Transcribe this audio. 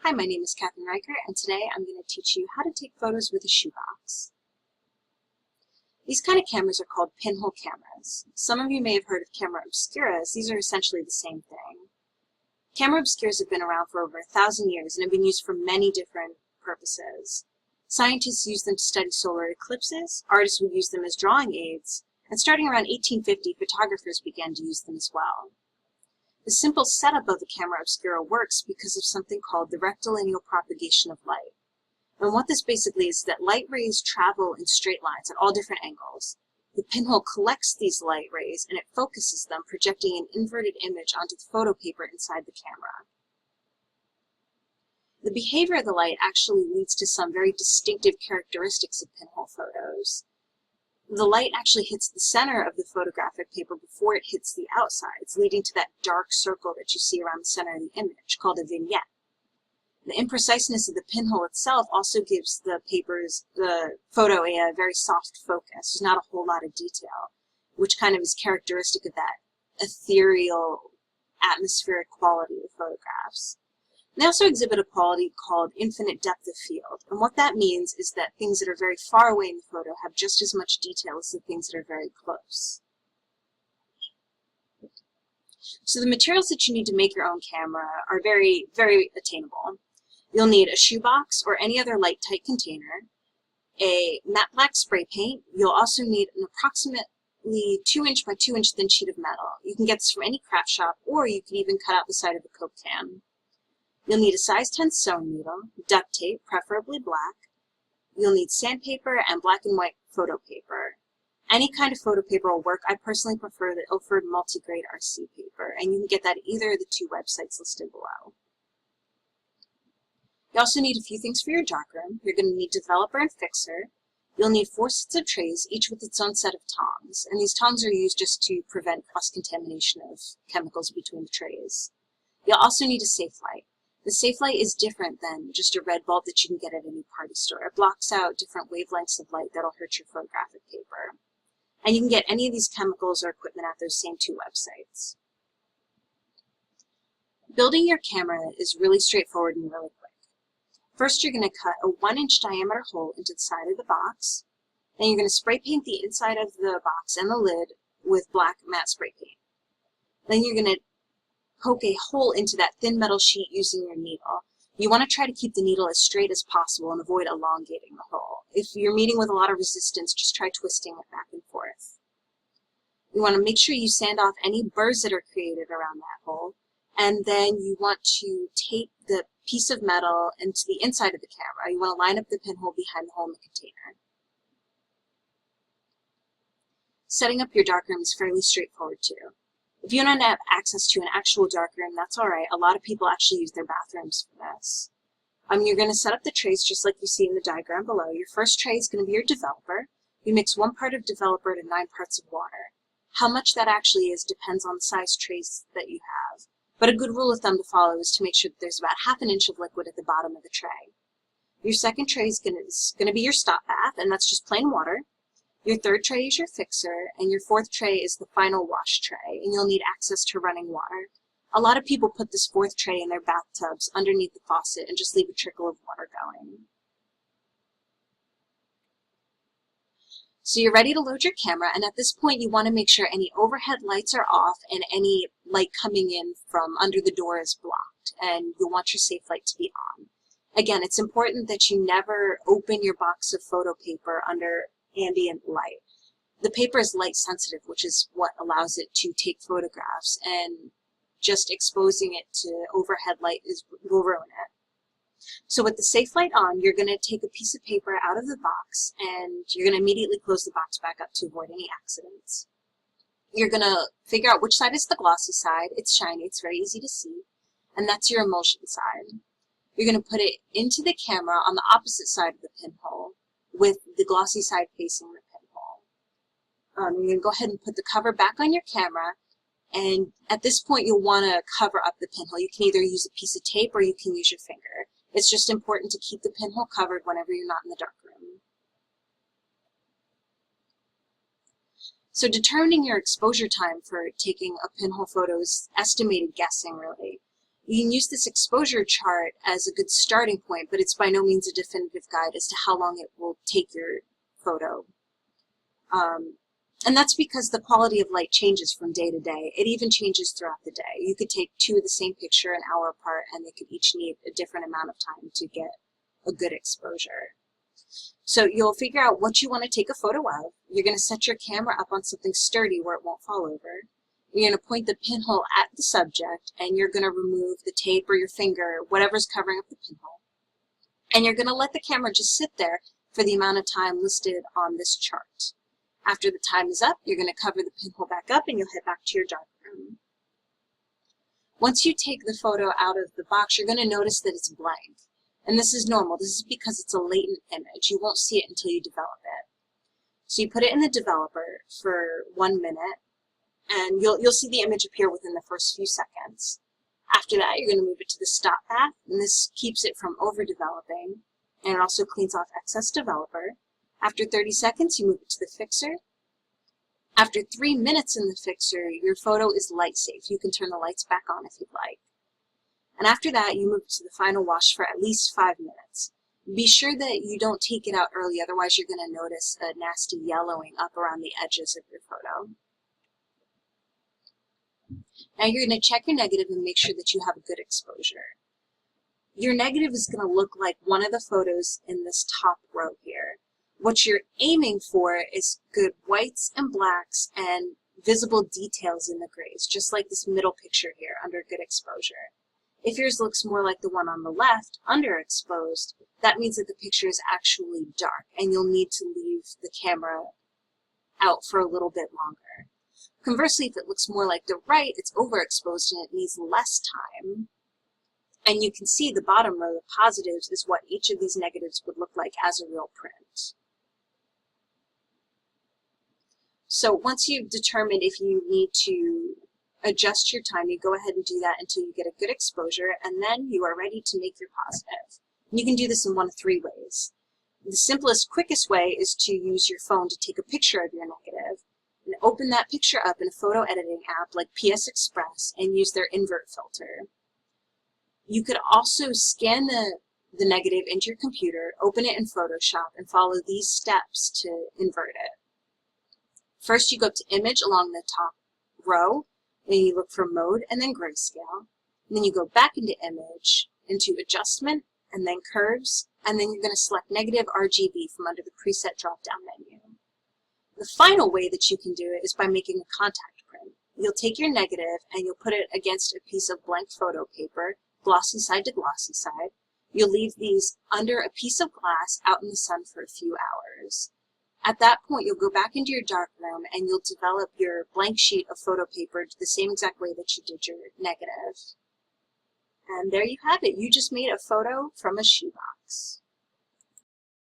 Hi, my name is Katherine Riker, and today I'm going to teach you how to take photos with a shoebox. These kind of cameras are called pinhole cameras. Some of you may have heard of camera obscuras. These are essentially the same thing. Camera obscuras have been around for over 1,000 years and have been used for many different purposes. Scientists use them to study solar eclipses, artists would use them as drawing aids, and starting around 1850, photographers began to use them as well. The simple setup of the camera obscura works because of something called the rectilineal propagation of light. And what this basically is that light rays travel in straight lines at all different angles. The pinhole collects these light rays and it focuses them, projecting an inverted image onto the photo paper inside the camera. The behavior of the light actually leads to some very distinctive characteristics of pinhole photos. The light actually hits the center of the photographic paper before it hits the outsides, leading to that dark circle that you see around the center of the image, called a vignette. The impreciseness of the pinhole itself also gives the photo a very soft focus. There's not a whole lot of detail, which kind of is characteristic of that ethereal, atmospheric quality of photographs. They also exhibit a quality called infinite depth of field, and what that means is that things that are very far away in the photo have just as much detail as the things that are very close. So the materials that you need to make your own camera are very, very attainable. You'll need a shoebox or any other light-tight container, a matte black spray paint. You'll also need an approximately 2-inch by 2-inch thin sheet of metal. You can get this from any craft shop, or you can even cut out the side of a Coke can. You'll need a size 10 sewing needle, duct tape, preferably black. You'll need sandpaper and black and white photo paper. Any kind of photo paper will work. I personally prefer the Ilford multi-grade RC paper, and you can get that at either of the 2 websites listed below. You also need a few things for your darkroom. You're going to need developer and fixer. You'll need 4 sets of trays, each with its own set of tongs, and these tongs are used just to prevent cross-contamination of chemicals between the trays. You'll also need a safe light. The safe light is different than just a red bulb that you can get at any party store. It blocks out different wavelengths of light that'll hurt your photographic paper. And you can get any of these chemicals or equipment at those same 2 websites. Building your camera is really straightforward and really quick. First, you're going to cut a 1-inch diameter hole into the side of the box. Then you're going to spray paint the inside of the box and the lid with black matte spray paint. Then you're going to poke a hole into that thin metal sheet using your needle. You want to try to keep the needle as straight as possible and avoid elongating the hole. If you're meeting with a lot of resistance, just try twisting it back and forth. You want to make sure you sand off any burrs that are created around that hole, and then you want to tape the piece of metal into the inside of the camera. You want to line up the pinhole behind the hole in the container. Setting up your darkroom is fairly straightforward too. If you don't have access to an actual darkroom, that's all right. A lot of people actually use their bathrooms for this. You're going to set up the trays just like you see in the diagram below. Your first tray is going to be your developer. You mix 1 part of developer to 9 parts of water. How much that actually is depends on the size trays that you have. But a good rule of thumb to follow is to make sure that there's about 1/2 inch of liquid at the bottom of the tray. Your second tray is going to be your stop bath, and that's just plain water. Your third tray is your fixer, and your 4th tray is the final wash tray, and you'll need access to running water. A lot of people put this 4th tray in their bathtubs underneath the faucet and just leave a trickle of water going. So you're ready to load your camera, and at this point you want to make sure any overhead lights are off and any light coming in from under the door is blocked, and you'll want your safe light to be on. Again, it's important that you never open your box of photo paper under ambient light. The paper is light sensitive, which is what allows it to take photographs, and just exposing it to overhead light will ruin it. So with the safe light on, you're going to take a piece of paper out of the box and you're going to immediately close the box back up to avoid any accidents. You're going to figure out which side is the glossy side. It's shiny, it's very easy to see, and that's your emulsion side. You're going to put it into the camera on the opposite side of the pinhole, with the glossy side facing the pinhole. You're going to go ahead and put the cover back on your camera, and at this point you'll want to cover up the pinhole. You can either use a piece of tape or you can use your finger. It's just important to keep the pinhole covered whenever you're not in the darkroom. So determining your exposure time for taking a pinhole photo is estimated guessing, really. You can use this exposure chart as a good starting point, but it's by no means a definitive guide as to how long it will take your photo. And that's because the quality of light changes from day to day. It even changes throughout the day. You could take two of the same picture an hour apart, and they could each need a different amount of time to get a good exposure. So you'll figure out what you want to take a photo of. You're going to set your camera up on something sturdy where it won't fall over. You're going to point the pinhole at the subject, and you're going to remove the tape or your finger, whatever's covering up the pinhole. And you're going to let the camera just sit there for the amount of time listed on this chart. After the time is up, you're going to cover the pinhole back up and you'll head back to your darkroom. Once you take the photo out of the box, you're going to notice that it's blank. And this is normal. This is because it's a latent image. You won't see it until you develop it. So you put it in the developer for 1 minute, and you'll see the image appear within the first few seconds. After that, you're going to move it to the stop path, and this keeps it from over-developing, and it also cleans off excess developer. After 30 seconds, you move it to the fixer. After 3 minutes in the fixer, your photo is light safe. You can turn the lights back on if you'd like. And after that, you move it to the final wash for at least 5 minutes. Be sure that you don't take it out early, otherwise you're going to notice a nasty yellowing up around the edges of your photo. Now you're going to check your negative and make sure that you have a good exposure. Your negative is going to look like one of the photos in this top row here. What you're aiming for is good whites and blacks and visible details in the grays, just like this middle picture here under good exposure. If yours looks more like the one on the left, underexposed, that means that the picture is actually dark and you'll need to leave the camera out for a little bit longer. Conversely, if it looks more like the right, it's overexposed and it needs less time. And you can see the bottom row, the positives, is what each of these negatives would look like as a real print. So once you've determined if you need to adjust your time, you go ahead and do that until you get a good exposure, and then you are ready to make your positive. And you can do this in one of 3 ways. The simplest, quickest way is to use your phone to take a picture of your negative and open that picture up in a photo editing app like PS Express and use their invert filter. You could also scan the negative into your computer, open it in Photoshop, and follow these steps to invert it. First, you go to Image along the top row, and you look for Mode and then Grayscale. And then you go back into Image, into Adjustment, and then Curves, and then you're going to select Negative RGB from under the preset drop-down menu. The final way that you can do it is by making a contact print. You'll take your negative and you'll put it against a piece of blank photo paper, glossy side to glossy side. You'll leave these under a piece of glass out in the sun for a few hours. At that point, you'll go back into your darkroom and you'll develop your blank sheet of photo paper the same exact way that you did your negative. And there you have it. You just made a photo from a shoebox.